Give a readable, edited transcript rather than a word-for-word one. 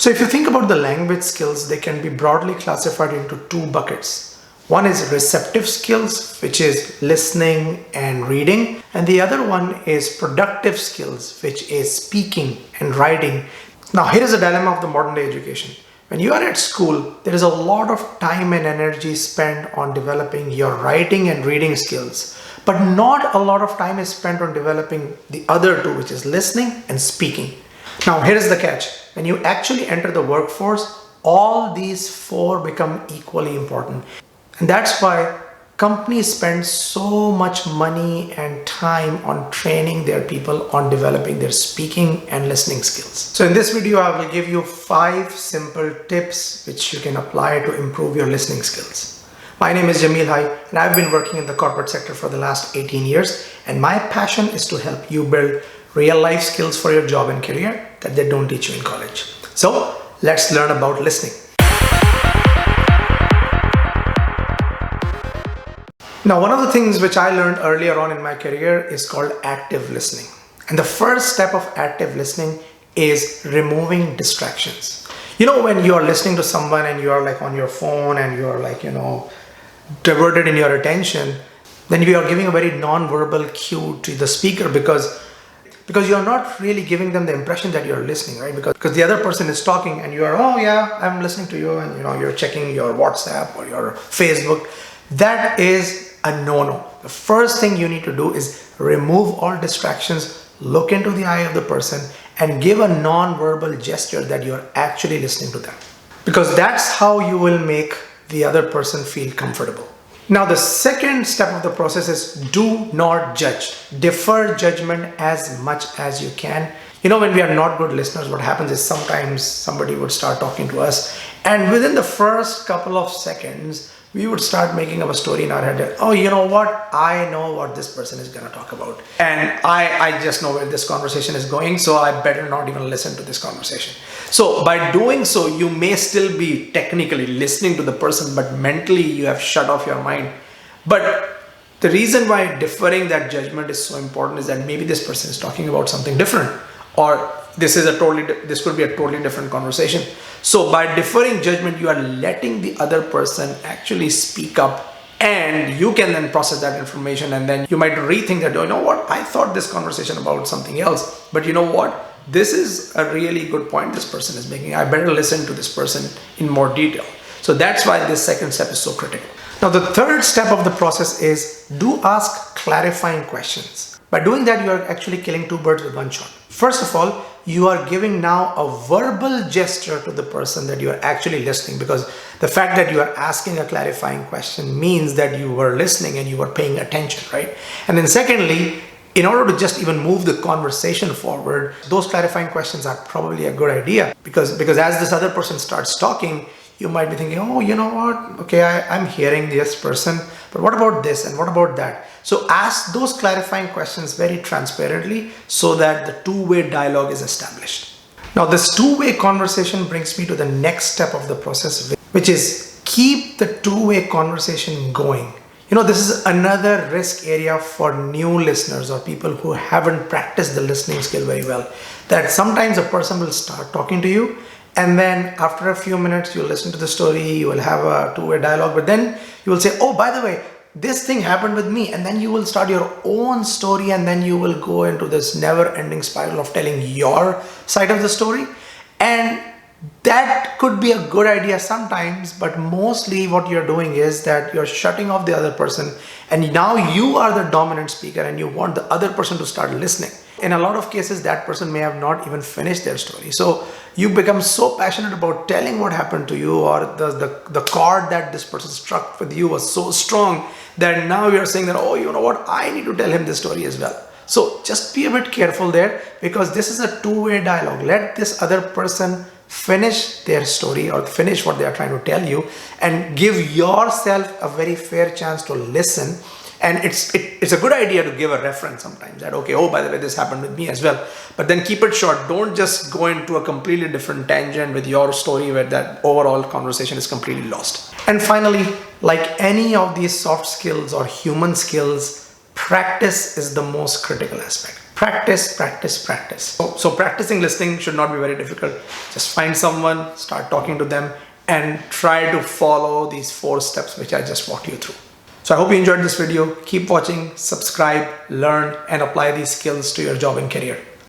So if you think about the language skills, they can be broadly classified into two buckets. One is receptive skills, which is listening and reading. And the other one is productive skills, which is speaking and writing. Now, here is a dilemma of the modern day education. When you are at school, there is a lot of time and energy spent on developing your writing and reading skills, but not a lot of time is spent on developing the other two, which is listening and speaking. Now, here is the catch. When you actually enter the workforce, all these four become equally important. And that's why companies spend so much money and time on training their people on developing their speaking and listening skills. So in this video, I will give you 5 simple tips which you can apply to improve your listening skills. My name is Jamil Hai, and I've been working in the corporate sector for the last 18 years. And my passion is to help you build real life skills for your job and career that they don't teach you in college. So let's learn about listening. Now, one of the things which I learned earlier on in my career is called active listening. And the first step of active listening is removing distractions. You know, when you are listening to someone and you are like on your phone and you are like, diverted in your attention, then you are giving a very non-verbal cue to the speaker because you're not really giving them the impression that you're listening, right? Because the other person is talking and you are, oh yeah, I'm listening to you, and you're checking your WhatsApp or your Facebook. That is a no-no. The first thing you need to do is remove all distractions, look into the eye of the person, and give a non-verbal gesture that you're actually listening to them. Because that's how you will make the other person feel comfortable. Now, the second step of the process is do not judge. Defer judgment as much as you can. When we are not good listeners, what happens is sometimes somebody would start talking to us, and within the first couple of seconds, we would start making up a story in our head that, oh, you know what? I know what this person is going to talk about. And I just know where this conversation is going, so I better not even listen to this conversation. So by doing so, you may still be technically listening to the person, but mentally you have shut off your mind. But the reason why deferring that judgment is so important is that maybe this person is talking about something different, or this could be a totally different conversation. So by deferring judgment, you are letting the other person actually speak up, and you can then process that information, and then you might rethink that, oh, you know what, I thought this conversation about something else, but you know what, this is a really good point this person is making. I better listen to this person in more detail. So that's why this second step is so critical. Now, the third step of the process is do ask clarifying questions. By doing that, you are actually killing 2 birds with 1 shot. First of all, you are giving now a verbal gesture to the person that you are actually listening, because the fact that you are asking a clarifying question means that you were listening and you were paying attention, right? And then secondly, in order to just even move the conversation forward, those clarifying questions are probably a good idea, because as this other person starts talking, you might be thinking, oh, you know what? Okay, I'm hearing this person, but what about this and what about that? So ask those clarifying questions very transparently so that the two-way dialogue is established. Now, this two-way conversation brings me to the next step of the process, which is keep the two-way conversation going. This is another risk area for new listeners or people who haven't practiced the listening skill very well, that sometimes a person will start talking to you, and then after a few minutes, you'll listen to the story, you will have a two-way dialogue, but then you will say, oh, by the way, this thing happened with me. And then you will start your own story, and then you will go into this never-ending spiral of telling your side of the story. And that could be a good idea sometimes, but mostly what you're doing is that you're shutting off the other person, and now you are the dominant speaker and you want the other person to start listening. In a lot of cases, that person may have not even finished their story. So you become so passionate about telling what happened to you, or the chord that this person struck with you was so strong that now you're saying that, oh, you know what, I need to tell him this story as well. So just be a bit careful there, because this is a two-way dialogue. Let this other person finish their story or finish what they are trying to tell you, and give yourself a very fair chance to listen. And it's a good idea to give a reference sometimes that, okay, oh, by the way, this happened with me as well. But then keep it short. Don't just go into a completely different tangent with your story where that overall conversation is completely lost. And finally, like any of these soft skills or human skills, practice is the most critical aspect. Practice, practice, practice. So practicing listening should not be very difficult. Just find someone, start talking to them, and try to follow these 4 steps which I just walked you through. So I hope you enjoyed this video. Keep watching, subscribe, learn, and apply these skills to your job and career.